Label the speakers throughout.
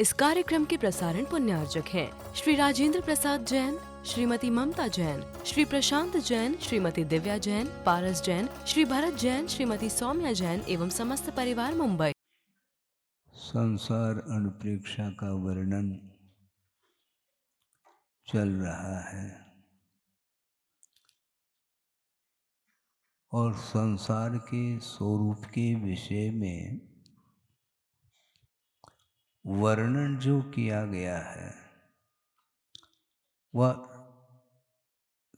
Speaker 1: इस कार्यक्रम के प्रसारण पुण्यार्जक हैं श्री राजेंद्र प्रसाद जैन, श्रीमती ममता जैन, श्री प्रशांत जैन, श्रीमती दिव्या जैन, पारस जैन, श्री भरत जैन, श्रीमती सौम्या जैन एवं समस्त परिवार मुंबई।
Speaker 2: संसार अनुप्रेक्षा का वर्णन चल रहा है और संसार के स्वरूप के विषय में वर्णन जो किया गया है वह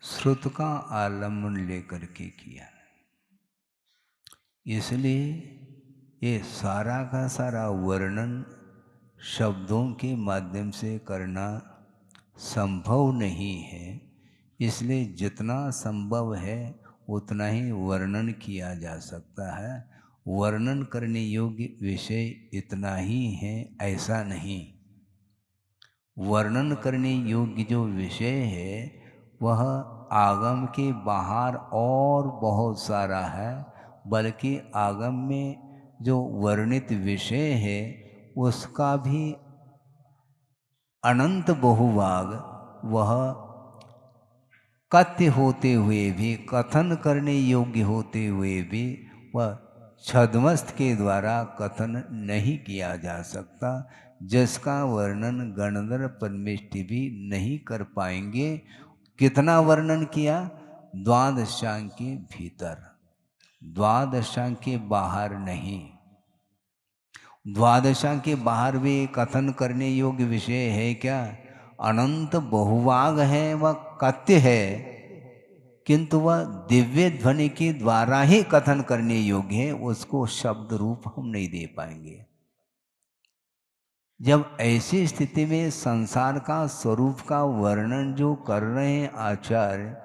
Speaker 2: श्रुत का आलम्बन लेकर के किया, इसलिए ये सारा का सारा वर्णन शब्दों के माध्यम से करना संभव नहीं है। इसलिए जितना संभव है उतना ही वर्णन किया जा सकता है। वर्णन करने योग्य विषय इतना ही है ऐसा नहीं। वर्णन करने योग्य जो विषय है वह आगम के बाहर और बहुत सारा है, बल्कि आगम में जो वर्णित विषय है उसका भी अनंत बहुभाग वह कथ्य होते हुए भी, कथन करने योग्य होते हुए भी वह छद्मस्त के द्वारा कथन नहीं किया जा सकता, जिसका वर्णन गणधर परमेष्टि भी नहीं कर पाएंगे। कितना वर्णन किया? द्वादशांग के भीतर, द्वादशांग के बाहर नहीं। द्वादशांग के बाहर भी कथन करने योग्य विषय है क्या? अनंत बहुभाग है, वह कथ्य है, किंतु वह दिव्य ध्वनि के द्वारा ही कथन करने योग्य है, उसको शब्द रूप हम नहीं दे पाएंगे। जब ऐसी स्थिति में संसार का स्वरूप का वर्णन जो कर रहे हैं आचार्य,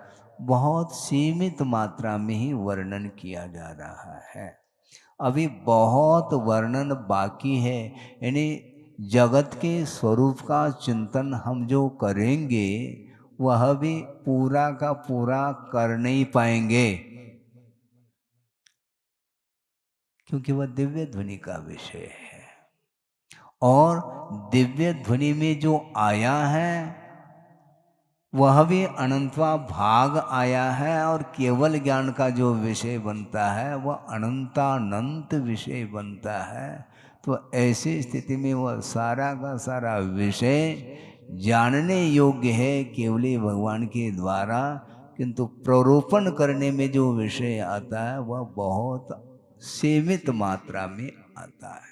Speaker 2: बहुत सीमित मात्रा में ही वर्णन किया जा रहा है। अभी बहुत वर्णन बाकी है, यानी जगत के स्वरूप का चिंतन हम जो करेंगे वह भी पूरा का पूरा कर नहीं पाएंगे, क्योंकि वह दिव्य ध्वनि का विषय है। और दिव्य ध्वनि में जो आया है वह भी अनंतवा भाग आया है, और केवल ज्ञान का जो विषय बनता है वह अनंतानंत विषय बनता है। तो ऐसी स्थिति में वह सारा का सारा विषय जानने योग्य है केवली भगवान के द्वारा, किंतु प्ररोपण करने में जो विषय आता है वह बहुत सीमित मात्रा में आता है।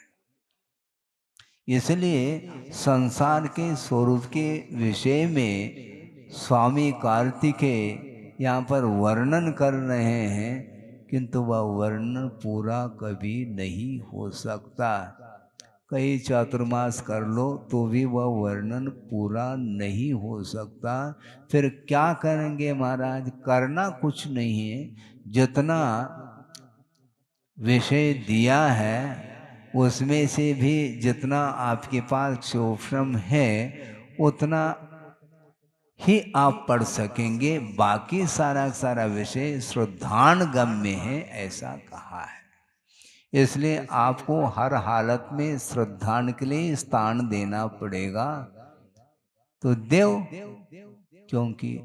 Speaker 2: इसलिए संसार के स्वरूप के विषय में स्वामी कार्तिकेय यहाँ पर वर्णन कर रहे हैं, किंतु वह वर्णन पूरा कभी नहीं हो सकता। कई चातुर्मास कर लो तो भी वह वर्णन पूरा नहीं हो सकता। फिर क्या करेंगे महाराज? करना कुछ नहीं है, जितना विषय दिया है उसमें से भी जितना आपके पास सूक्ष्म है उतना ही आप पढ़ सकेंगे। बाकी सारा सारा विषय श्रद्धान गम्य है, ऐसा कहा है। इसलिए आपको हर हालत में श्रद्धान के लिए स्थान देना पड़ेगा। तो देव, क्योंकि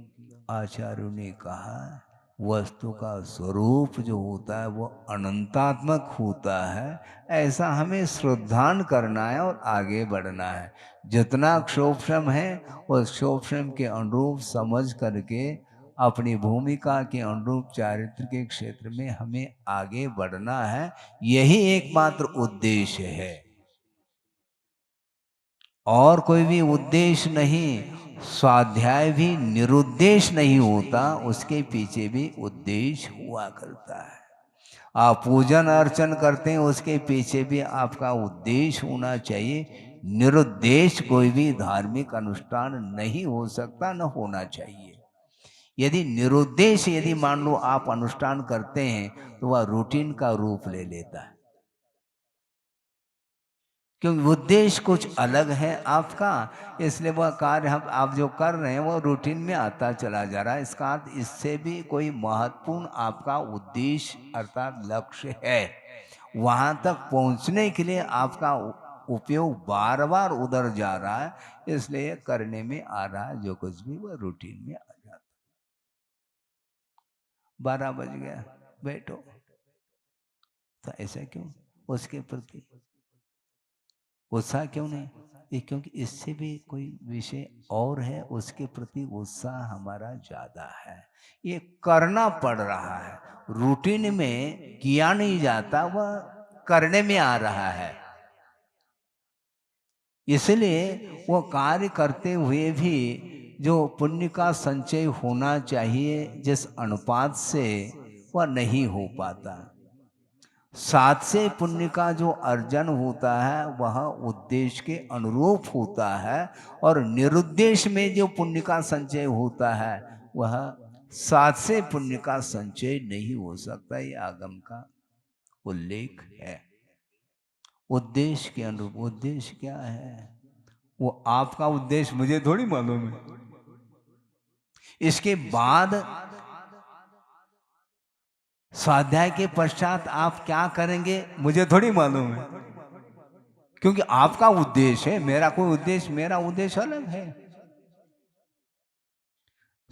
Speaker 2: आचार्यों ने कहा वस्तु का स्वरूप जो होता है वो अनंतात्मक होता है, ऐसा हमें श्रद्धान करना है और आगे बढ़ना है। जितना क्षोभम है उस क्षोभम के अनुरूप समझ करके अपनी भूमिका के अनुरूप चारित्र के क्षेत्र में हमें आगे बढ़ना है। यही एकमात्र उद्देश्य है, और कोई भी उद्देश्य नहीं। स्वाध्याय भी निरुद्देश्य नहीं होता, उसके पीछे भी उद्देश्य हुआ करता है। आप पूजन अर्चन करते हैं, उसके पीछे भी आपका उद्देश्य होना चाहिए। निरुद्देश्य कोई भी धार्मिक अनुष्ठान नहीं हो सकता, न होना चाहिए। यदि निरुद्देश्य यदि मान लो आप अनुष्ठान करते हैं तो वह रूटीन का रूप ले लेता है, क्योंकि उद्देश्य कुछ अलग है आपका। इसलिए वह कार्य हम आप जो कर रहे हैं वो रूटीन में आता चला जा रहा है। इसका अर्थ इससे भी कोई महत्वपूर्ण आपका उद्देश्य अर्थात लक्ष्य है। वहां तक पहुंचने के लिए आपका उपयोग बार बार उधर जा रहा है, इसलिए करने में आ रहा है जो कुछ भी वह रूटीन में आ जाता। 12 बज गया, बैठो, तो ऐसा क्यों? उसके प्रति उत्साह क्यों नहीं? ये क्योंकि इससे भी कोई विषय और है, उसके प्रति उत्साह हमारा ज्यादा है। ये करना पड़ रहा है, रूटीन में किया नहीं जाता, वह करने में आ रहा है। इसलिए वो कार्य करते हुए भी जो पुण्य का संचय होना चाहिए जिस अनुपात से, वह नहीं हो पाता। साथ से पुण्य का जो अर्जन होता है वह उद्देश्य के अनुरूप होता है, और निरुद्देश्य में जो पुण्य का संचय होता है वह साथ से पुण्य का संचय नहीं हो सकता। ये आगम का उल्लेख है। उद्देश्य के अनुरूप, उद्देश्य क्या है? वो आपका उद्देश्य मुझे थोड़ी मालूम है। इसके बाद स्वाध्याय के पश्चात आप क्या करेंगे मुझे थोड़ी मालूम है, क्योंकि आपका उद्देश्य है, मेरा कोई उद्देश्य, मेरा उद्देश्य अलग है।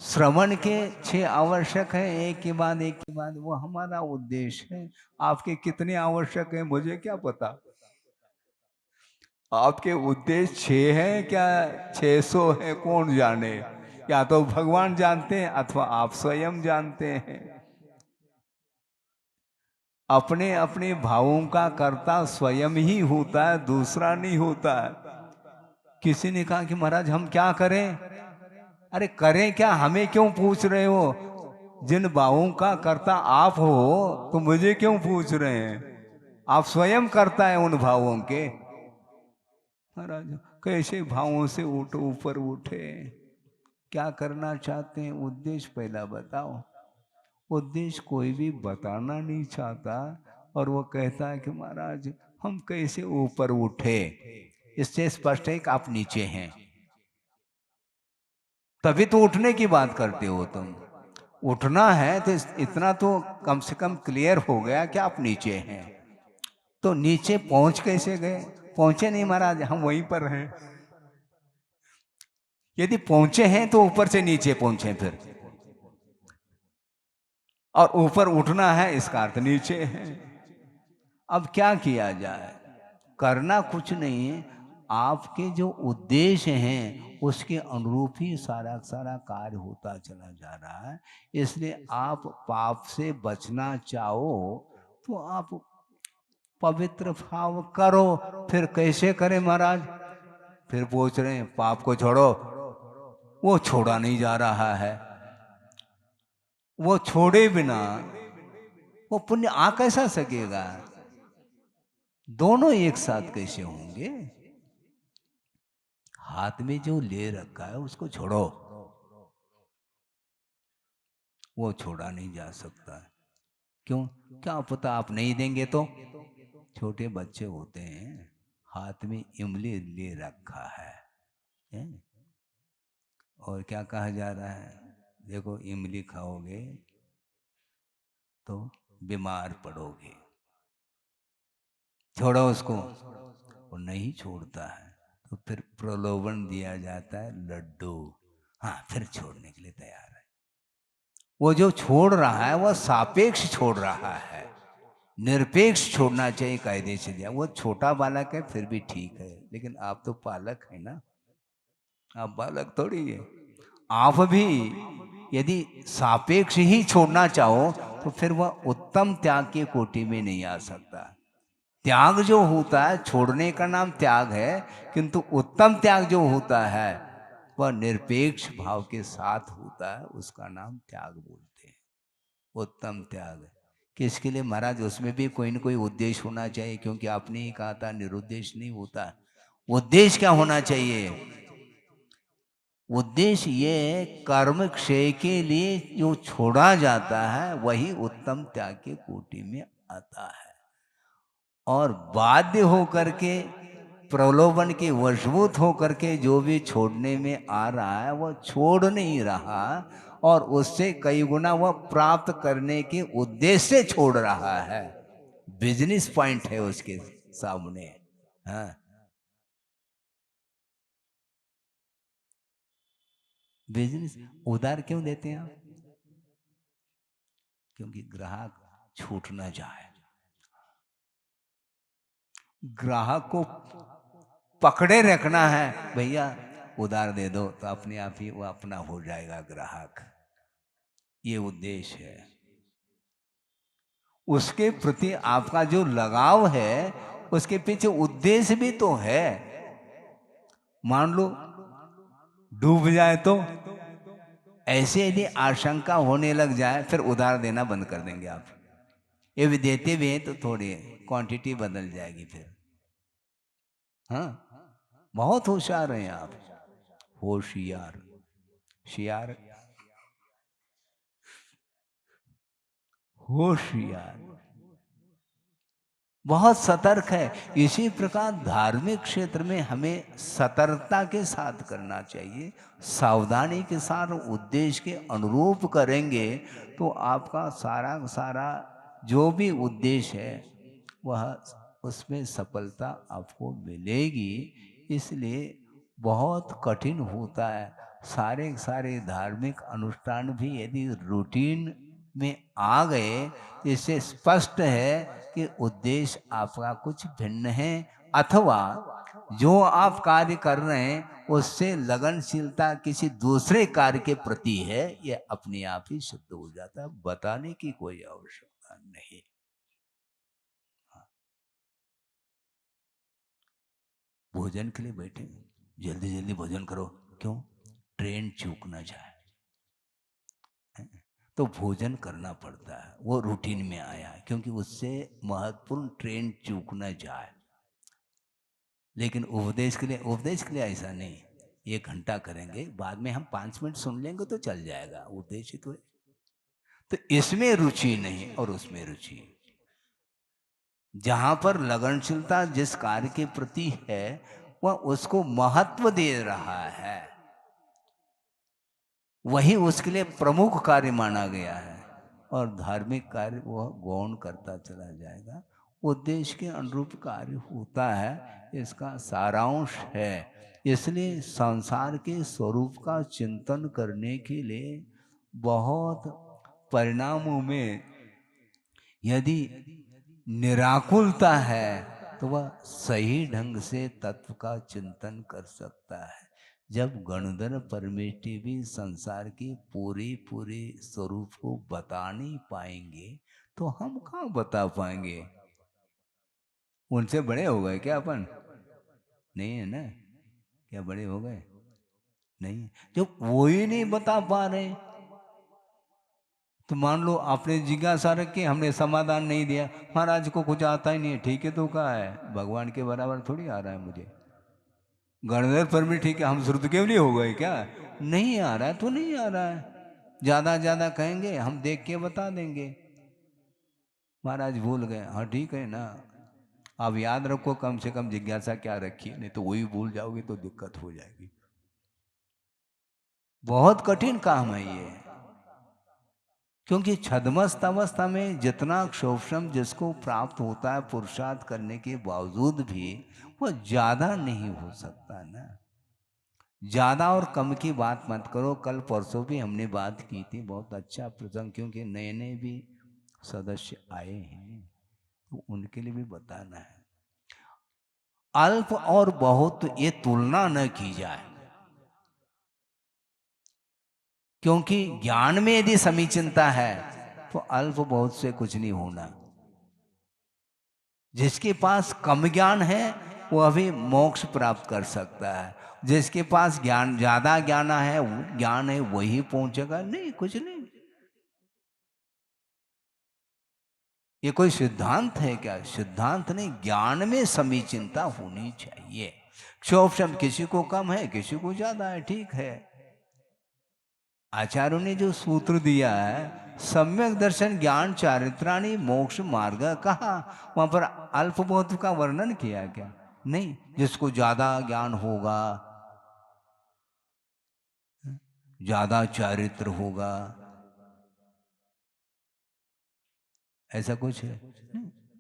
Speaker 2: श्रवण के 6 आवश्यक है, एक के बाद एक के बाद, वो हमारा उद्देश्य है। आपके कितने आवश्यक है मुझे क्या पता? आपके उद्देश्य 6 है क्या 600 है, कौन जाने? या तो भगवान जानते हैं अथवा आप स्वयं जानते हैं। अपने अपने भावों का कर्ता स्वयं ही होता है, दूसरा नहीं होता है। किसी ने कहा कि महाराज हम क्या करें? अरे करें क्या, हमें क्यों पूछ रहे हो? जिन भावों का कर्ता आप हो तो मुझे क्यों पूछ रहे हैं? आप स्वयं करता है उन भावों के। महाराज कैसे भावों से उठो, ऊपर उठे? क्या करना चाहते हैं? उद्देश्य पहला बताओ। उद्देश्य कोई भी बताना नहीं चाहता, और वो कहता है कि महाराज हम कैसे ऊपर उठे। इससे स्पष्ट है कि आप नीचे हैं, तभी तो उठने की बात करते हो तुम। उठना है तो इतना तो कम से कम क्लियर हो गया कि आप नीचे हैं। तो नीचे पहुंच कैसे गए? पहुंचे नहीं महाराज, हम वहीं पर हैं। यदि पहुंचे हैं तो ऊपर से नीचे पहुंचे फिर, और ऊपर उठना है इसका अर्थ नीचे है। अब क्या किया जाए? करना कुछ नहीं है, आपके जो उद्देश्य हैं उसके अनुरूप ही सारा सारा कार्य होता चला जा रहा है। इसलिए आप पाप से बचना चाहो तो आप पवित्र भाव करो। फिर कैसे करें महाराज? फिर पूछ रहे हैं पाप को छोड़ो, वो छोड़ा नहीं जा रहा है। वो छोड़े बिना वो पुण्य आ कैसा सकेगा? दोनों एक साथ कैसे होंगे? हाथ में जो ले रखा है उसको छोड़ो, वो छोड़ा नहीं जा सकता। क्यों? क्या पता आप नहीं देंगे तो? छोटे बच्चे होते हैं, हाथ में इमली ले रखा है? और क्या कहा जा रहा है? देखो इमली खाओगे तो बीमार पड़ोगे, छोड़ो उसको। वो नहीं छोड़ता है, तो फिर प्रलोभन दिया जाता है लड्डू, हाँ फिर छोड़ने के लिए तैयार है। वो जो छोड़ रहा है वह सापेक्ष छोड़ रहा है, निरपेक्ष छोड़ना चाहिए कायदे से दिया। वो छोटा बालक है फिर भी ठीक है, लेकिन आप तो पालक है ना, आप बालक थोड़ी है। आप भी यदि सापेक्ष ही छोड़ना चाहो तो फिर वह उत्तम त्याग की कोटि में नहीं आ सकता। त्याग जो होता है, छोड़ने का नाम त्याग है, किंतु उत्तम त्याग जो होता है वह निरपेक्ष भाव के साथ होता है, उसका नाम त्याग बोलते हैं। उत्तम त्याग किसके लिए महाराज? उसमें भी कोई न कोई उद्देश्य होना चाहिए, क्योंकि आपने ही कहा था निरुद्देश्य नहीं होता। उद्देश्य क्या होना चाहिए? उद्देश्य ये कर्म क्षय के लिए जो छोड़ा जाता है वही उत्तम त्याग के कोटि में आता है। और बाध्य होकर के, प्रलोभन के वशभूत होकर के जो भी छोड़ने में आ रहा है वह छोड़ नहीं रहा, और उससे कई गुना वह प्राप्त करने के उद्देश्य से छोड़ रहा है। बिजनेस पॉइंट है उसके सामने। हाँ, बिजनेस उधार क्यों देते हैं आप? क्योंकि ग्राहक छूट ना जाए, ग्राहक को पकड़े रखना है। भैया उधार दे दो तो अपने आप ही वो अपना हो जाएगा ग्राहक, ये उद्देश्य है। उसके प्रति आपका जो लगाव है उसके पीछे उद्देश्य भी तो है। मान लो डूब जाए तो, ऐसे यदि आशंका होने लग जाए फिर उधार देना बंद कर देंगे आप। ये भी देते भी हैं तो थोड़ी क्वांटिटी बदल जाएगी फिर। हाँ, बहुत होशियार हैं आप, होशियार, शियार, होशियार, बहुत सतर्क है। इसी प्रकार धार्मिक क्षेत्र में हमें सतर्कता के साथ करना चाहिए, सावधानी के साथ उद्देश्य के अनुरूप करेंगे तो आपका सारा सारा जो भी उद्देश्य है वह उसमें सफलता आपको मिलेगी। इसलिए बहुत कठिन होता है। सारे सारे धार्मिक अनुष्ठान भी यदि रूटीन में आ गए तो इससे स्पष्ट है कि उद्देश्य आपका कुछ भिन्न है, अथवा जो आप कार्य कर रहे हैं उससे लगनशीलता किसी दूसरे कार्य के प्रति है, यह अपने आप ही सिद्ध हो जाता है, बताने की कोई आवश्यकता नहीं। भोजन के लिए बैठे, जल्दी जल्दी भोजन करो, क्यों? ट्रेन चूक ना जाए, तो भोजन करना पड़ता है, वो रूटीन में आया है, क्योंकि उससे महत्वपूर्ण ट्रेन चूक ना जाए। लेकिन उपदेश के लिए ऐसा नहीं, 1 घंटा करेंगे, बाद में हम 5 मिनट सुन लेंगे तो चल जाएगा, उद्देश्य तो इसमें रुचि नहीं और उसमें रुचि। जहां पर लगनशीलता जिस कार्य के प्रति है वह उसको महत्व दे रहा है, वही उसके लिए प्रमुख कार्य माना गया है, और धार्मिक कार्य वह गौण करता चला जाएगा। उद्देश्य के अनुरूप कार्य होता है, इसका सारांश है। इसलिए संसार के स्वरूप का चिंतन करने के लिए बहुत परिणामों में यदि निराकुलता है तो वह सही ढंग से तत्व का चिंतन कर सकता है। जब गणधर परमेष्टि भी संसार के पूरे पूरे स्वरूप को बता नहीं पाएंगे तो हम कहाँ बता पाएंगे? उनसे बड़े हो गए क्या अपन? नहीं है ना? क्या बड़े हो गए? नहीं। जब वो ही नहीं बता पा रहे तो मान लो आपने जिज्ञासा रखी, हमने समाधान नहीं दिया, महाराज को कुछ आता ही नहीं है, ठीक है तो कहा है भगवान के बराबर थोड़ी आ रहा है मुझे। गणधर पर भी ठीक है, हम श्रुत के लिए हो गए क्या? नहीं आ रहा है तो नहीं आ रहा है, ज्यादा ज्यादा कहेंगे हम देख के बता देंगे। महाराज भूल गए, हाँ ठीक है ना, आप याद रखो कम से कम जिज्ञासा क्या रखी है, नहीं तो वही भूल जाओगे तो दिक्कत हो जाएगी। बहुत कठिन काम है ये, क्योंकि छद्मस्त अवस्था में जितना क्षोभम जिसको प्राप्त होता है पुरुषार्थ करने के बावजूद भी वह ज्यादा नहीं हो सकता ना। ज्यादा और कम की बात मत करो। कल परसों भी हमने बात की थी, बहुत अच्छा प्रसंग, क्योंकि नए नए भी सदस्य आए हैं तो उनके लिए भी बताना है। अल्प और बहुत ये तुलना न की जाए, क्योंकि ज्ञान में यदि समीचीनता है तो अल्प बहुत से कुछ नहीं होना। जिसके पास कम ज्ञान है वो अभी मोक्ष प्राप्त कर सकता है, जिसके पास ज्ञान ज्यादा ज्ञान है वही पहुंचेगा। नहीं, कुछ नहीं। ये कोई सिद्धांत है क्या? सिद्धांत नहीं, ज्ञान में समीचीनता होनी चाहिए। क्षोभम किसी को कम है, किसी को ज्यादा है, ठीक है। आचार्यों ने जो सूत्र दिया है सम्यक दर्शन ज्ञान चारित्राणी मोक्ष मार्ग कहा, वहां पर अल्प बहुत का वर्णन किया क्या? नहीं। जिसको ज्यादा ज्ञान होगा, ज्यादा चारित्र होगा, ऐसा कुछ है?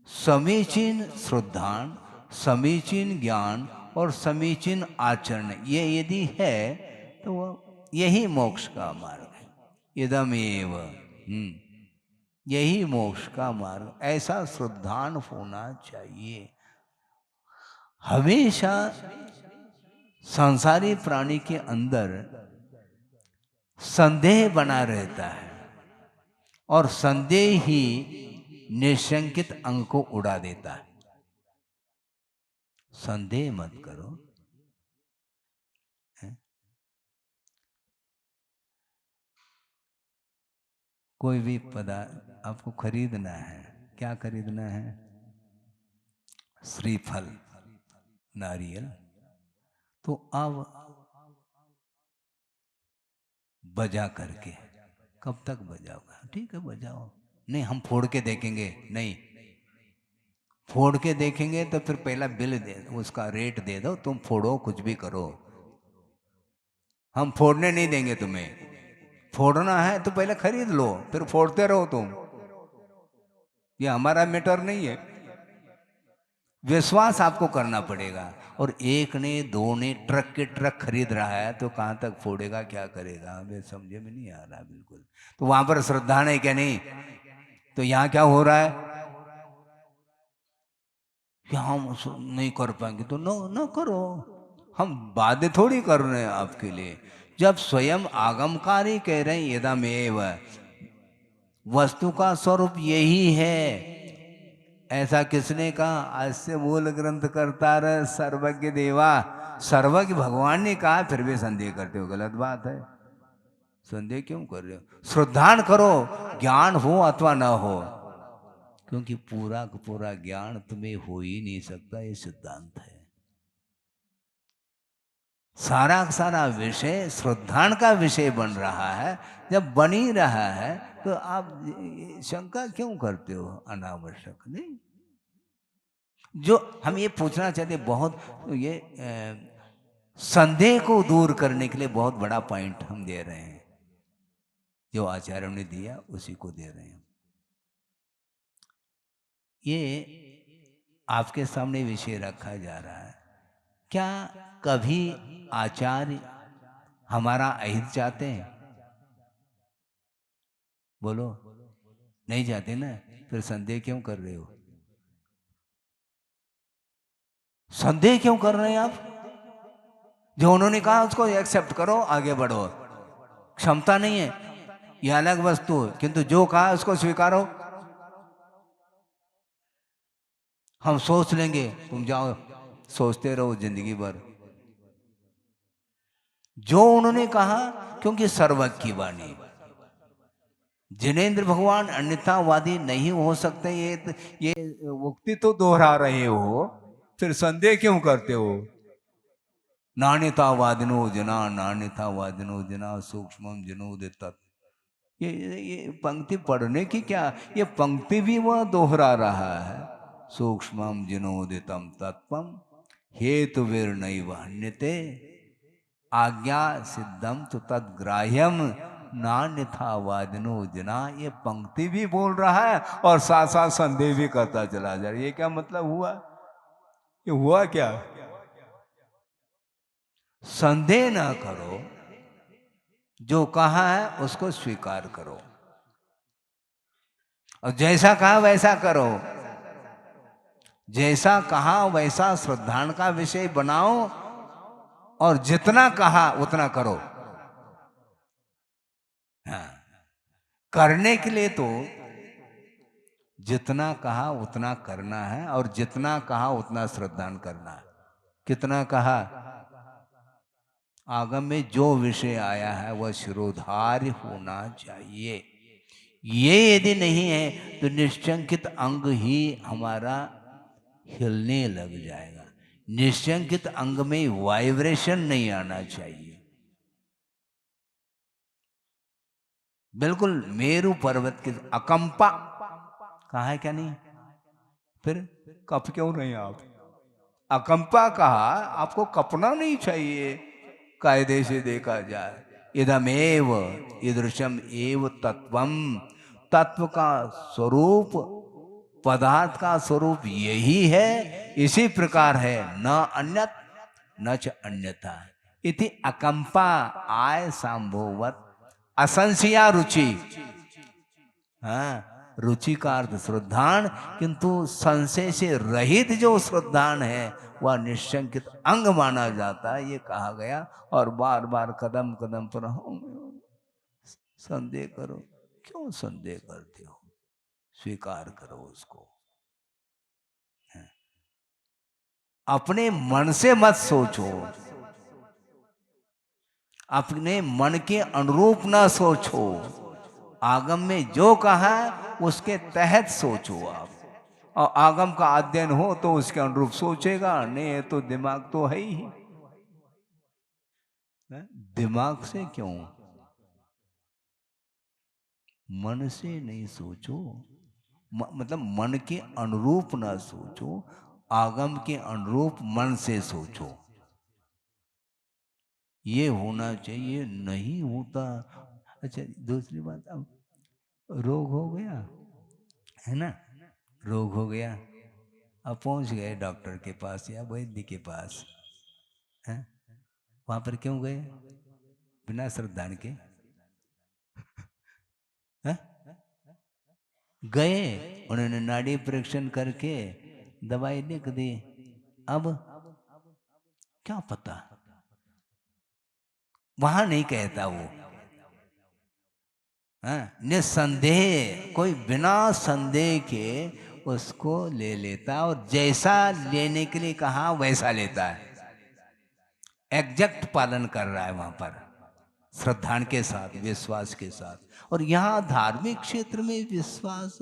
Speaker 2: समीचीन श्रद्धान, समीचीन ज्ञान और समीचीन आचरण ये यदि है तो वह यही मोक्ष का मार्ग है। इदमेव, यही मोक्ष का मार्ग। ऐसा श्रद्धान होना चाहिए। हमेशा संसारी प्राणी के अंदर संदेह बना रहता है और संदेह ही निशंकित अंग को उड़ा देता है। संदेह मत करो। कोई भी पदार्थ आपको खरीदना है, क्या खरीदना है? श्रीफल, नारियल। तो अब बजा करके, कब तक बजाओगा? ठीक है बजाओ। नहीं हम फोड़ के देखेंगे। नहीं, फोड़ के देखेंगे तो फिर पहला बिल दे, उसका रेट दे दो, तुम फोड़ो कुछ भी करो, हम फोड़ने नहीं देंगे तुम्हें। फोड़ना है तो पहले खरीद लो, फिर फोड़ते रहो तुम। ये हमारा मैटर नहीं है। विश्वास आपको करना पड़ेगा। और एक ने दो ने ट्रक के ट्रक खरीद रहा है तो कहाँ तक फोड़ेगा, क्या करेगा, हमें समझे में नहीं आ रहा बिल्कुल। तो वहां पर श्रद्धा नहीं क्या? नहीं। तो यहाँ क्या हो रहा है कि हम नहीं कर पाएंगे तो न करो। हम बाध्य थोड़ी कर रहे हैं आपके लिए। जब स्वयं आगमकारी कह रहे हैं यदमेव, वस्तु का स्वरूप यही है। ऐसा किसने कहा? आज से मूल ग्रंथ करता रहे सर्वज्ञ देवा। सर्वज्ञ भगवान ने कहा, फिर भी संदेह करते हो, गलत बात है। संदेह क्यों कर रहे हो? श्रद्धान करो, ज्ञान हो अथवा न हो, क्योंकि पूरा का पूरा ज्ञान तुम्हें हो ही नहीं सकता, ये सिद्धांत है। सारा का सारा विषय श्रद्धान का विषय बन रहा है। जब बन ही रहा है तो आप शंका क्यों करते हो अनावश्यक? नहीं, जो हम ये पूछना चाहते बहुत, ये संदेह को दूर करने के लिए बहुत बड़ा पॉइंट हम दे रहे हैं। जो आचार्यों ने दिया उसी को दे रहे हैं। ये आपके सामने विषय रखा जा रहा है। क्या कभी आचार्य हमारा अहित चाहते हैं? बोलो, नहीं चाहते ना, फिर संदेह क्यों कर रहे हो? संदेह क्यों कर रहे हैं आप? जो उन्होंने कहा उसको एक्सेप्ट करो, आगे बढ़ो। क्षमता नहीं है, यह अलग वस्तु है, किंतु जो कहा उसको स्वीकारो। हम सोच लेंगे, तुम जाओ सोचते रहो जिंदगी भर। जो उन्होंने कहा, क्योंकि सर्वज्ञ की वाणी। जिनेंद्र भगवान अन्यथावादी नहीं हो सकते, ये उक्ति तो दोहरा रहे हो, फिर संदेह क्यों करते हो? नान्यतावादिनो जना, नान्यतावादिनो जना सूक्ष्मम जनोद तत्। ये पंक्ति पढ़ने की क्या, ये पंक्ति भी वह दोहरा रहा है। सूक्ष्मम जनोदितम तत्वम हेतु विर्नैव हन्यते आज्ञा सिद्धम तो तद्ग्राह्यम नान्यथावादिनो जना। ये पंक्ति भी बोल रहा है और साथ साथ संदेह भी करता चला जा रहा है। ये क्या मतलब हुआ? ये हुआ क्या? संदेह ना करो, जो कहा है उसको स्वीकार करो और जैसा कहा वैसा करो। जैसा कहा वैसा श्रद्धान का विषय बनाओ और जितना कहा उतना करो। हाँ, करने के लिए तो जितना कहा उतना करना है और जितना कहा उतना श्रद्धान करना है। कितना कहा? आगम में जो विषय आया है वह शिरोधार्य होना चाहिए। ये यदि नहीं है तो निश्चंकित अंग ही हमारा हिलने लग जाएगा। निश्चंकित अंग में वाइब्रेशन नहीं आना चाहिए। बिल्कुल मेरु पर्वत के अकंपा कहा है क्या? नहीं, फिर कप क्यों नहीं आप? अकंपा कहा, आपको कपना नहीं चाहिए। कायदे से देखा जाए, इदमेव ईदृशम एव तत्वम। तत्व का स्वरूप, पदार्थ का स्वरूप यही है, इसी प्रकार है, न अन्यत न च अन्यथा। इति अकंपा आय संभोवत असंशया रुचि। हाँ, रुचि का अर्थ श्रद्धान, किंतु संशय से रहित जो श्रद्धान है वह निशंकित अंग माना जाता है, ये कहा गया। और बार बार कदम कदम पर हम संदेह करो, क्यों संदेह करते हो, स्वीकार करो उसको। अपने मन से मत सोचो, अपने मन के अनुरूप ना सोचो, आगम में जो कहा उसके तहत सोचो आप। और आगम का अध्ययन हो तो उसके अनुरूप सोचेगा, नहीं है तो दिमाग तो है ही। दिमाग से क्यों, मन से नहीं सोचो, मतलब मन के अनुरूप ना सोचो, आगम के अनुरूप मन से सोचो। ये होना चाहिए, नहीं होता। अच्छा, दूसरी बात, अब रोग हो गया है ना, रोग हो गया, अब पहुंच गए डॉक्टर के पास या वैद्य के पास, है वहां पर क्यों गए, बिना श्रद्धान के है? गए, उन्होंने नाड़ी परीक्षण करके दवाई लिख दी। अब क्या पता, वहां नहीं कहता वो, निसंदेह, कोई बिना संदेह के उसको ले लेता, और जैसा लेने के लिए कहा वैसा लेता है, एग्जैक्ट पालन कर रहा है वहां पर, श्रद्धान के साथ, विश्वास के साथ। और यहां धार्मिक क्षेत्र में विश्वास,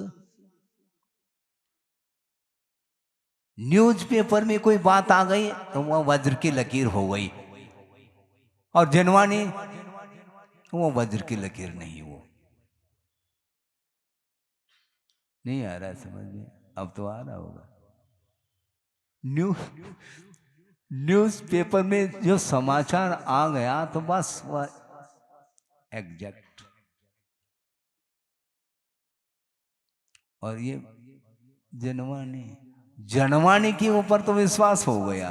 Speaker 2: न्यूज़पेपर में कोई बात आ गई तो वह वज्र की लकीर हो गई, और जनवानी वो वज्र की लकीर नहीं, वो नहीं आ रहा समझ में, अब तो आ रहा होगा। न्यूज़पेपर में जो समाचार आ गया तो बस वह एग्जैक्ट। और ये जनवाणी के ऊपर तो विश्वास हो गया,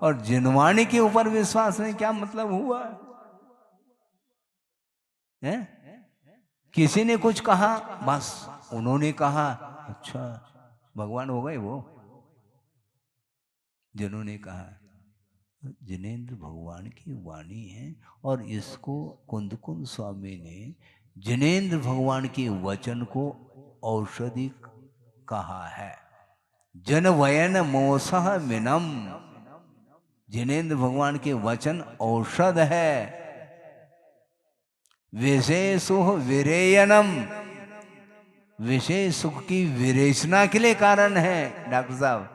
Speaker 2: और जनवाणी के ऊपर विश्वास नहीं, क्या मतलब हुआ है? किसी ने कुछ कहा, बस उन्होंने कहा, अच्छा भगवान हो गए वो, जिन्होंने कहा। जिनेंद्र भगवान की वाणी है, और इसको कुंदकुंद स्वामी ने जिनेंद्र भगवान के वचन को औषधि कहा है। जनवयन मोसह मिनम, जिनेंद्र भगवान के वचन औषध है। विशेषु विरेयनम, विशेष सुख की विरेचना के लिए कारण है। डॉक्टर साहब,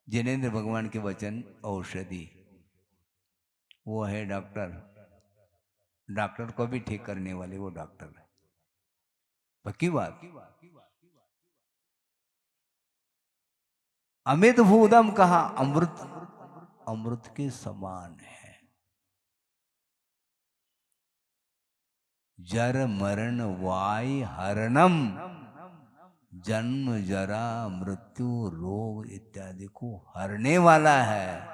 Speaker 2: जिनेंद्र भगवान के वचन औषधि, वो है डॉक्टर, डॉक्टर को भी ठीक करने वाले वो डॉक्टर है, पक्की बात। अमित भूदम कहा, अमृत, अमृत के समान है। जर मरण वाय हरणम, जन्म जरा मृत्यु रोग इत्यादि को हरने वाला है।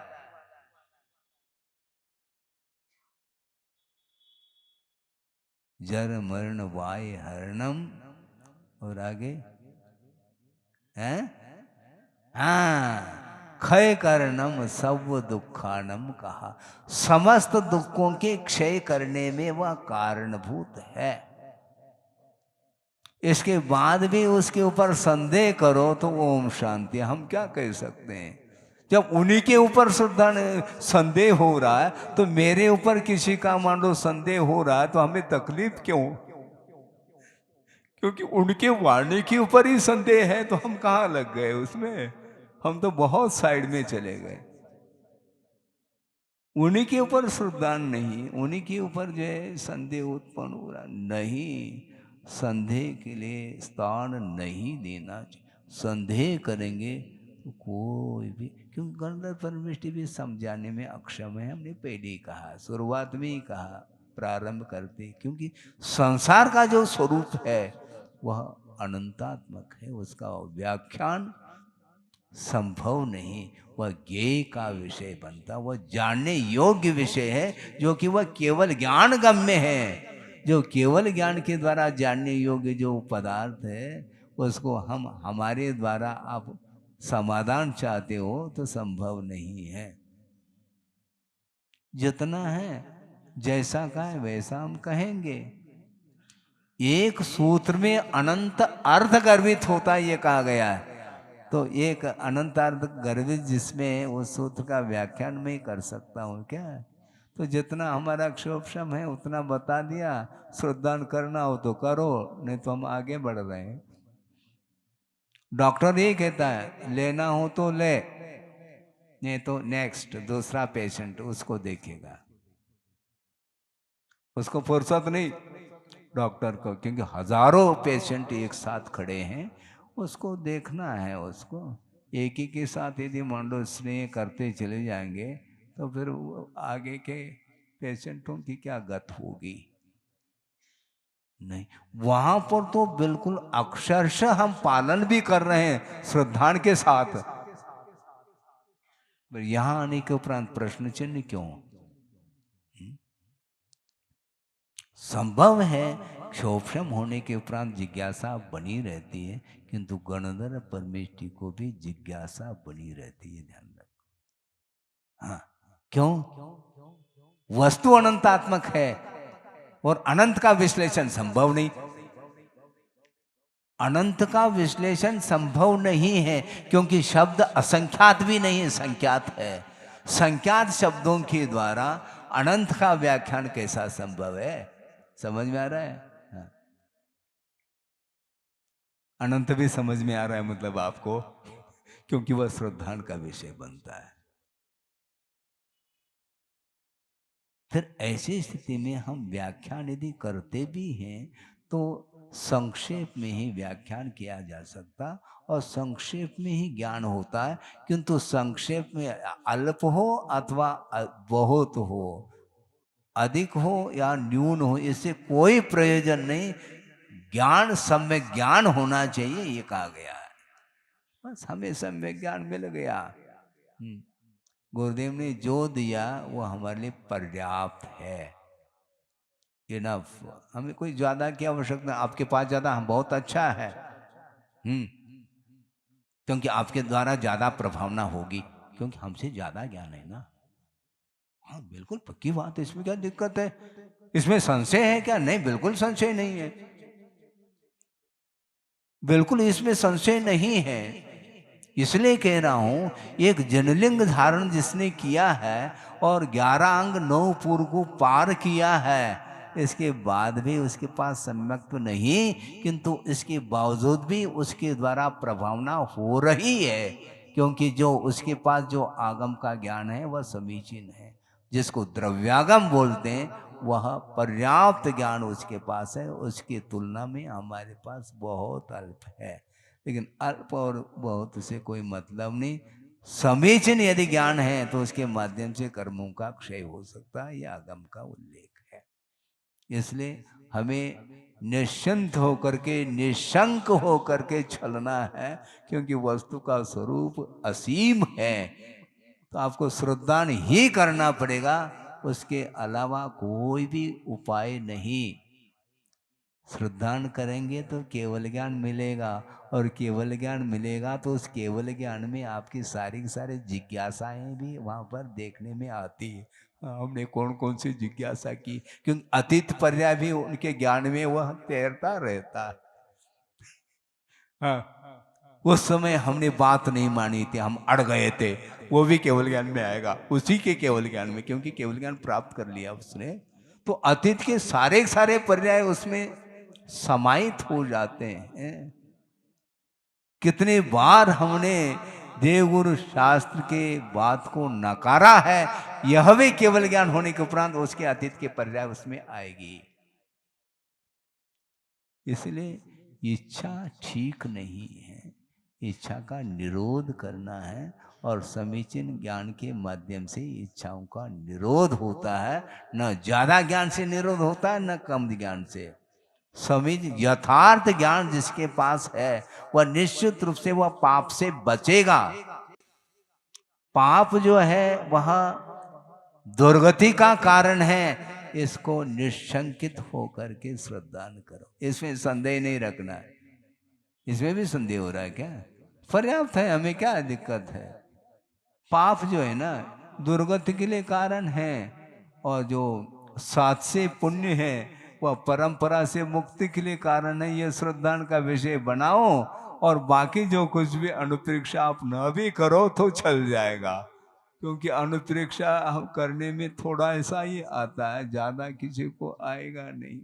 Speaker 2: जर मरण वाय हरणम, और आगे है, हाँ, क्षय करणम सब दुखानम कहा, समस्त दुखों के क्षय करने में वह कारणभूत है। इसके बाद भी उसके ऊपर संदेह करो तो ओम शांति, हम क्या कह सकते हैं। जब उन्हीं के ऊपर श्रद्धा संदेह हो रहा है, तो मेरे ऊपर किसी का मान लो संदेह हो रहा है, तो हमें तकलीफ क्यों, क्योंकि उनके वाणी के ऊपर ही संदेह है, तो हम कहाँ लग गए उसमें, हम तो बहुत साइड में चले गए। उन्हीं के ऊपर श्रद्धा नहीं, उन्हीं के ऊपर जो है संदेह उत्पन्न हो रहा नहीं, संदेह के लिए स्थान नहीं देना चाहिए। संदेह करेंगे तो कोई भी, क्योंकि गंधर्व परमिष्टि भी समझाने में अक्षम है, हमने पहले ही कहा, शुरुआत में ही कहा, प्रारंभ करते, क्योंकि संसार का जो स्वरूप है वह अनंतात्मक है, उसका व्याख्यान संभव नहीं। वह ज्ञेय का विषय बनता, वह जानने योग्य विषय है, जो कि वह केवल ज्ञान गम्य है। जो केवल ज्ञान के द्वारा जानने योग्य जो पदार्थ है, उसको हम हमारे द्वारा आप समाधान चाहते हो तो संभव नहीं है। जितना है जैसा का है वैसा हम कहेंगे। एक सूत्र में अनंत अर्थ गर्भित होता है, ये कहा गया है। तो एक अनंत अर्थ गर्भित जिसमें उस सूत्र का व्याख्यान मैं कर सकता हूँ क्या? तो जितना हमारा क्षोभशम है उतना बता दिया। श्रद्धान करना हो तो करो, नहीं तो हम आगे बढ़ रहे हैं। डॉक्टर ये कहता है लेना हो तो ले, नहीं तो नेक्स्ट दूसरा पेशेंट उसको देखेगा। उसको फुर्सत नहीं डॉक्टर को, क्योंकि हजारों पेशेंट एक साथ खड़े हैं, उसको देखना है। उसको एक ही के साथ यदि मान लो स्नेह करते चले जाएंगे तो फिर आगे के पेशेंटों की क्या गत होगी? नहीं, वहां पर तो बिल्कुल अक्षरशः हम पालन भी कर रहे हैं श्रद्धान के साथ। यहां आने के उपरांत प्रश्न चिन्ह क्यों? संभव है क्षोभशम होने के उपरांत जिज्ञासा बनी रहती है, किंतु गणधर परमेष्टि को भी जिज्ञासा बनी रहती है, ध्यान रखो। हाँ, क्यों? वस्तु अनंतात्मक है और अनंत का विश्लेषण संभव नहीं। अनंत का विश्लेषण संभव नहीं है, क्योंकि शब्द असंख्यात भी नहीं है, संख्यात है। संख्यात शब्दों के द्वारा अनंत का व्याख्यान कैसा संभव है? समझ में आ रहा है? हाँ। अनंत भी समझ में आ रहा है मतलब आपको, क्योंकि वह श्रद्धान का विषय बनता है। फिर ऐसी स्थिति में हम व्याख्यान यदि करते भी हैं तो संक्षेप में ही व्याख्यान किया जा सकता और संक्षेप में ही ज्ञान होता है, किंतु संक्षेप में अल्प हो अथवा बहुत हो, अधिक हो या न्यून हो, इससे कोई प्रयोजन नहीं। ज्ञान सम्यक ज्ञान होना चाहिए, ये कहा गया है। बस हमें सम्यक ज्ञान मिल गया। गुरुदेव ने जो दिया वो हमारे लिए पर्याप्त है, इनफ। हमें कोई ज्यादा की आवश्यकता। आपके पास ज्यादा हम बहुत अच्छा है, क्योंकि आपके द्वारा ज्यादा प्रभावना होगी, क्योंकि हमसे ज्यादा ज्ञान है ना। हाँ बिल्कुल पक्की बात है, इसमें क्या दिक्कत है? इसमें संशय है क्या? नहीं, बिल्कुल संशय नहीं है, बिल्कुल इसमें संशय नहीं है। इसलिए कह रहा हूं, एक जनलिंग धारण जिसने किया है और 11 अंग 9 पूर्व को पार किया है, इसके बाद भी उसके पास सम्यक तो नहीं, किंतु इसके बावजूद भी उसके द्वारा प्रभावना हो रही है, क्योंकि जो उसके पास जो आगम का ज्ञान है वह समीचीन है। जिसको द्रव्यागम बोलते हैं वह पर्याप्त ज्ञान उसके पास है, उसकी तुलना में हमारे पास बहुत अल्प है। लेकिन अल्प और बहुत से कोई मतलब नहीं। समीचीन यदि ज्ञान है तो उसके माध्यम से कर्मों का क्षय हो सकता है, यह आगम का उल्लेख है। इसलिए हमें निश्चिंत होकर के, निशंक होकर के चलना है, क्योंकि वस्तु का स्वरूप असीम है। तो आपको श्रद्धान ही करना पड़ेगा, उसके अलावा कोई भी उपाय नहीं। श्रद्धान करेंगे तो केवल ज्ञान मिलेगा, और केवल ज्ञान मिलेगा तो उस केवल ज्ञान में आपकी सारी जिज्ञासाएं भी वहां पर देखने में आती है। हमने कौन कौन सी जिज्ञासा की, क्योंकि अतीत पर्याय भी उनके ज्ञान में वह तैरता रहता है। हाँ, उस समय हमने बात नहीं मानी थी, हम अड़ गए थे, वो भी केवल ज्ञान में आएगा, उसी के केवल ज्ञान में, क्योंकि केवल ज्ञान प्राप्त कर लिया उसने। तो अतीत के सारे पर्याय उसमें समाहित हो जाते हैं। कितने बार हमने देवगुरु शास्त्र के बात को नकारा है, यह भी केवल ज्ञान होने के उपरांत उसके अतीत के पर्याय उसमें आएगी। इसलिए इच्छा ठीक नहीं है, इच्छा का निरोध करना है, और समीचीन ज्ञान के माध्यम से इच्छाओं का निरोध होता है। न ज्यादा ज्ञान से निरोध होता है, न कम ज्ञान से। समीच यथार्थ ज्ञान जिसके पास है वह निश्चित रूप से वह पाप से बचेगा। पाप जो है वह दुर्गति का कारण है, इसको निशंकित होकर के श्रद्धा करो, इसमें संदेह नहीं रखना है। इसमें भी संदेह हो रहा है क्या? पर्याप्त है, हमें क्या दिक्कत है। पाप जो है ना दुर्गति के लिए कारण है, और जो सात से पुण्य है वह परंपरा से मुक्ति के लिए कारण है। ये श्रद्धा का विषय बनाओ, और बाकी जो कुछ भी अनुप्रेक्षा आप न भी करो तो चल जाएगा, क्योंकि अनुप्रेक्षा हम करने में थोड़ा ऐसा ही आता है, ज्यादा किसी को आएगा नहीं।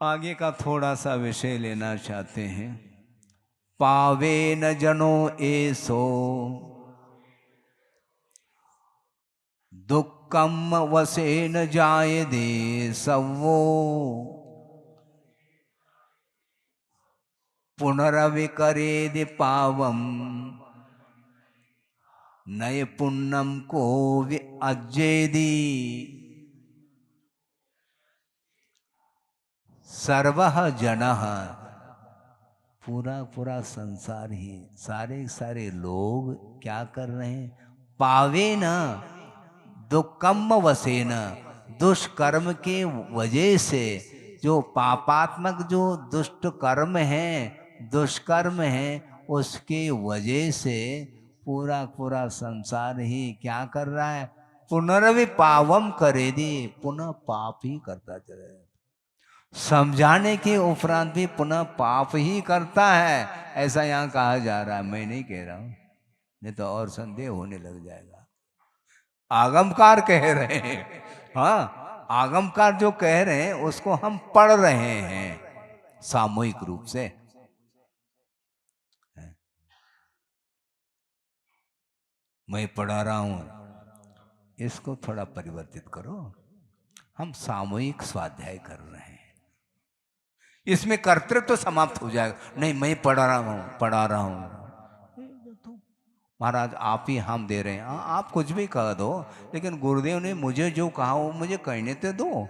Speaker 2: आगे का थोड़ा सा विषय लेना चाहते हैं। पावे न जनो ऐसो दुखम वसे न जाए दे सवो पुनरविकरेदि पावम नय पुण्यम को अज्जेदी सर्वः जनः, पूरा पूरा संसार ही, सारे सारे लोग क्या कर रहे हैं? पावे न दुखम वसे न, दुष्कर्म के वजह से, जो पापात्मक जो दुष्ट कर्म है, दुष्कर्म है, उसके वजह से पूरा पूरा संसार ही क्या कर रहा है? पुनर्वि पावम करे दी, पुनः पाप ही करता चले, समझाने के उपरांत भी पुनः पाप ही करता है, ऐसा यहाँ कहा जा रहा है। मैं नहीं कह रहा हूं, नहीं तो और संदेह होने लग जाएगा। आगमकार कह रहे हैं, हाँ, आगमकार जो कह रहे हैं उसको हम पढ़ रहे हैं सामूहिक रूप से। मैं पढ़ा रहा हूं, इसको थोड़ा परिवर्तित करो। हम सामूहिक स्वाध्याय कर रहे हैं, इसमें कर्तृत्व तो समाप्त हो जाएगा। नहीं, मैं पढ़ा रहा हूं महाराज, आप ही हम दे रहे हैं। आप कुछ भी कह दो, लेकिन गुरुदेव ने मुझे जो कहा वो मुझे कहने तो दो।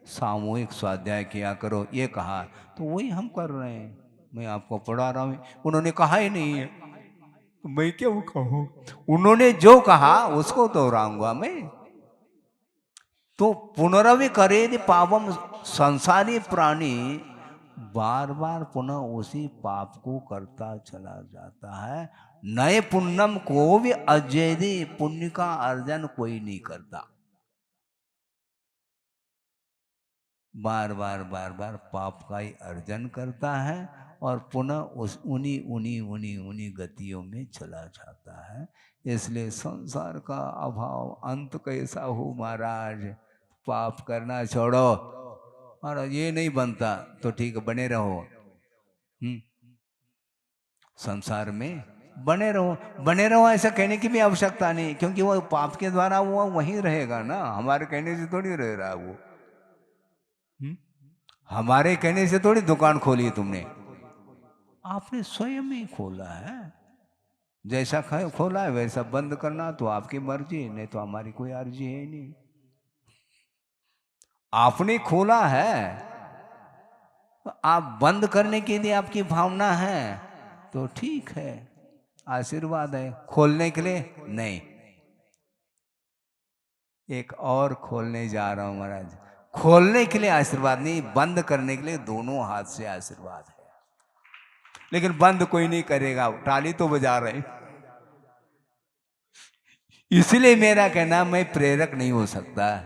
Speaker 2: सामूहिक स्वाध्याय किया करो ये कहा, तो वही हम कर रहे हैं। मैं आपको पढ़ा रहा हूँ, उन्होंने कहा ही नहीं है तो मैं क्यों कहूँ? उन्होंने जो कहा उसको दोहराऊंगा मैं। तो पुनरवि करे पावम, संसारी प्राणी बार बार पुनः उसी पाप को करता चला जाता है। नए पुण्यम को भी अजयदी, पुण्य का अर्जन कोई नहीं करता, बार बार बार बार पाप का ही अर्जन करता है, और पुनः उस उन्हीं उन्हीं उन्हीं उन्हीं गतियों में चला जाता है। इसलिए संसार का अभाव अंत कैसा हो महाराज, पाप करना छोड़ो। महाराज ये नहीं बनता तो ठीक है, बने रहो, संसार में बने रहो, ऐसा कहने की भी आवश्यकता नहीं, क्योंकि वो पाप के द्वारा वो वहीं रहेगा ना, हमारे कहने से थोड़ी रह रहा है वो। हमारे कहने से थोड़ी दुकान खोली तुमने, आपने स्वयं ही खोला है। जैसा खोला है वैसा बंद करना तो आपकी मर्जी, नहीं तो हमारी कोई अर्जी है नहीं। आपने खोला है, आप बंद करने के लिए आपकी भावना है तो ठीक है, आशीर्वाद है। खोलने के लिए नहीं, एक और खोलने जा रहा हूं महाराज। खोलने के लिए आशीर्वाद नहीं, बंद करने के लिए दोनों हाथ से आशीर्वाद है। लेकिन बंद कोई नहीं करेगा, ताली तो बजा रहे। इसलिए मेरा कहना, मैं प्रेरक नहीं हो सकता,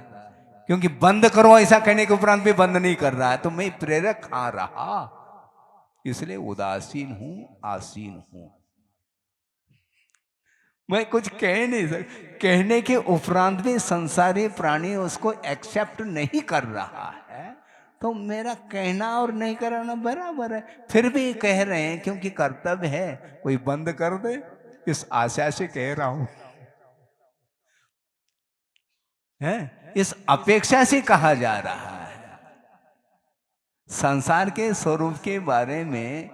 Speaker 2: क्योंकि बंद करो ऐसा कहने के उपरांत भी बंद नहीं कर रहा है, तो मैं प्रेरक कहां रहा। इसलिए उदासीन हूं, आसीन हूं, मैं कुछ कह नहीं सकता। कहने के उपरांत भी संसारी प्राणी उसको एक्सेप्ट नहीं कर रहा है, तो मेरा कहना और नहीं कराना बराबर है। फिर भी कह रहे हैं क्योंकि कर्तव्य है, कोई बंद कर दे इस आशा से कह रहा हूं, है इस अपेक्षा से कहा जा रहा है। संसार के स्वरूप के बारे में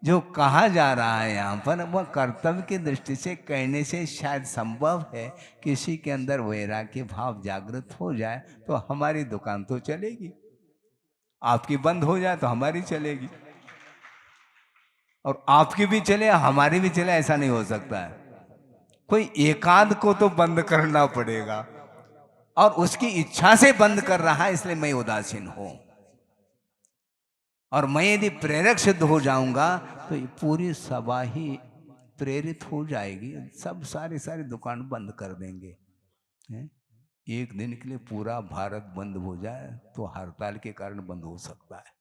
Speaker 2: जो कहा जा रहा है यहाँ पर, वह कर्तव्य की दृष्टि से कहने से शायद संभव है किसी के अंदर वैराग्य भाव जागृत हो जाए तो हमारी दुकान तो चलेगी, आपकी बंद हो जाए तो हमारी चलेगी। और आपकी भी चले हमारी भी चले, ऐसा नहीं हो सकता है। कोई एकांत को तो बंद करना पड़ेगा, और उसकी इच्छा से बंद कर रहा है, इसलिए मैं उदासीन हूं। और मैं यदि प्रेरक सिद्ध हो जाऊंगा तो ये पूरी सभा ही प्रेरित हो जाएगी, सब सारी दुकान बंद कर देंगे। हैं? एक दिन के लिए पूरा भारत बंद हो जाए तो हड़ताल के कारण बंद हो सकता है।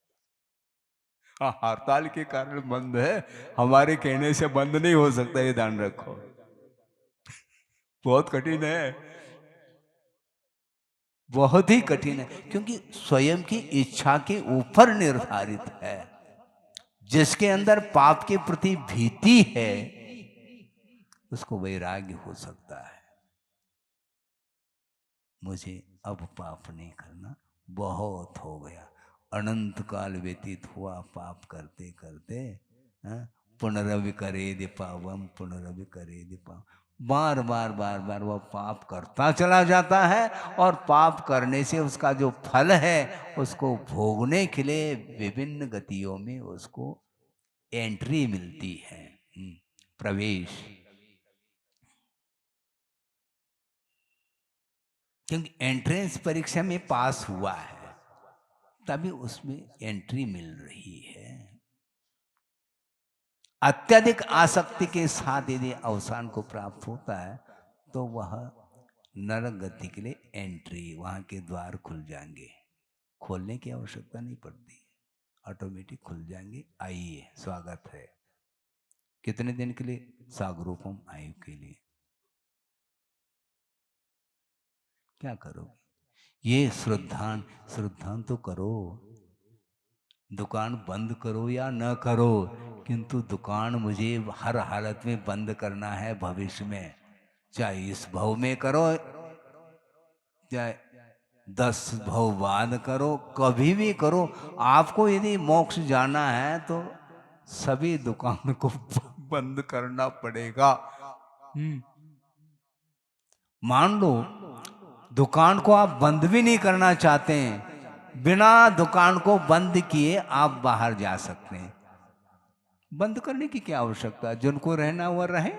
Speaker 2: हाँ, हड़ताल के कारण बंद है, हमारे कहने से बंद नहीं हो सकता, ये ध्यान रखो। बहुत कठिन है, बहुत ही कठिन है, क्योंकि स्वयं की इच्छा के ऊपर निर्धारित है। जिसके अंदर पाप के प्रति भीति है उसको वैराग्य हो सकता है। मुझे अब पाप नहीं करना, बहुत हो गया, अनंत काल व्यतीत हुआ पाप करते करते। पुनरभि करे दे पावम, पुनरभि करे दे पावम, बार बार बार बार वह पाप करता चला जाता है, और पाप करने से उसका जो फल है उसको भोगने के लिए विभिन्न गतियों में उसको एंट्री मिलती है, प्रवेश। क्योंकि एंट्रेंस परीक्षा में पास हुआ है तभी उसमें एंट्री मिल रही है। अत्यधिक आसक्ति के साथ यदि अवसान को प्राप्त होता है तो वह नरक गति के लिए एंट्री, वहां के द्वार खुल जाएंगे, खोलने की आवश्यकता नहीं पड़ती, ऑटोमेटिक खुल जाएंगे। आइए, स्वागत है। कितने दिन के लिए? सागरूपम आयु के लिए। क्या करोगे? ये श्रद्धान तो करो, दुकान बंद करो या न करो, किंतु दुकान मुझे हर हालत में बंद करना है भविष्य में। चाहे इस भव में करो, चाहे 10 भव बाद करो, कभी भी करो। आपको यदि मोक्ष जाना है तो सभी दुकान को बंद करना पड़ेगा। मान लो दुकान को आप बंद भी नहीं करना चाहते हैं, बिना दुकान को बंद किए आप बाहर जा सकते हैं। बंद करने की क्या आवश्यकता? जिनको रहना वह रहे,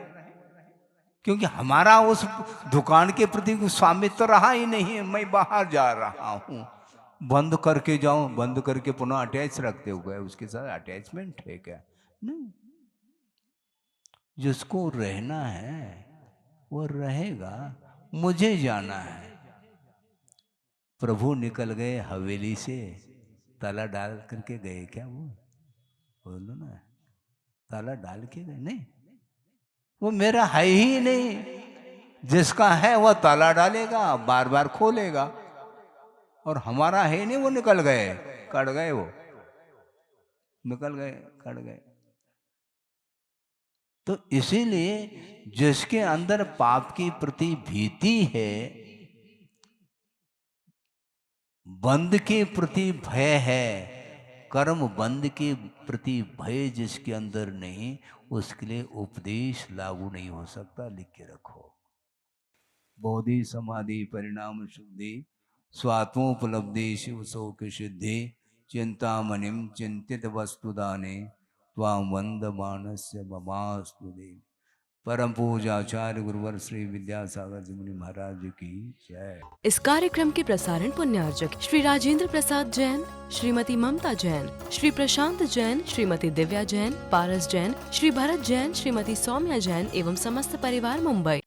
Speaker 2: क्योंकि हमारा उस दुकान के प्रति स्वामित्व रहा ही नहीं है। मैं बाहर जा रहा हूं, बंद करके जाऊं, बंद करके पुनः अटैच रखते हुए उसके साथ अटैचमेंट है क्या? नहीं, जिसको रहना है वो रहेगा। मुझे जाना है। प्रभु निकल गए हवेली से, ताला डाल करके गए क्या? वो बोलो ना, ताला डाल के गए? नहीं, वो मेरा है ही नहीं। जिसका है वह ताला डालेगा, बार बार खोलेगा, और हमारा है नहीं। वो निकल गए, कट गए, वो निकल गए, कट गए। तो इसीलिए जिसके अंदर पाप की प्रति भीति है, बंद के प्रति भय है, कर्म बंद के प्रति भय जिसके अंदर नहीं, उसके लिए उपदेश लागू नहीं हो सकता। लिख के रखो। बोधि समाधि परिणाम शुद्धि, स्वात्मोपलब्धि शिव शोक सिद्धि, चिंतामणिम चिंतित वस्तुदाने, त्वां वंदमानस्य ममास्तुते। परम पूज्य आचार्य गुरुवर श्री विद्यासागर जी मुनि महाराज की जय।
Speaker 1: इस कार्यक्रम के प्रसारण पुण्यार्जक श्री राजेंद्र प्रसाद जैन, श्रीमती ममता जैन, श्री प्रशांत जैन, श्रीमती दिव्या जैन, पारस जैन, श्री भरत जैन, श्रीमती सौम्या जैन एवं समस्त परिवार मुंबई।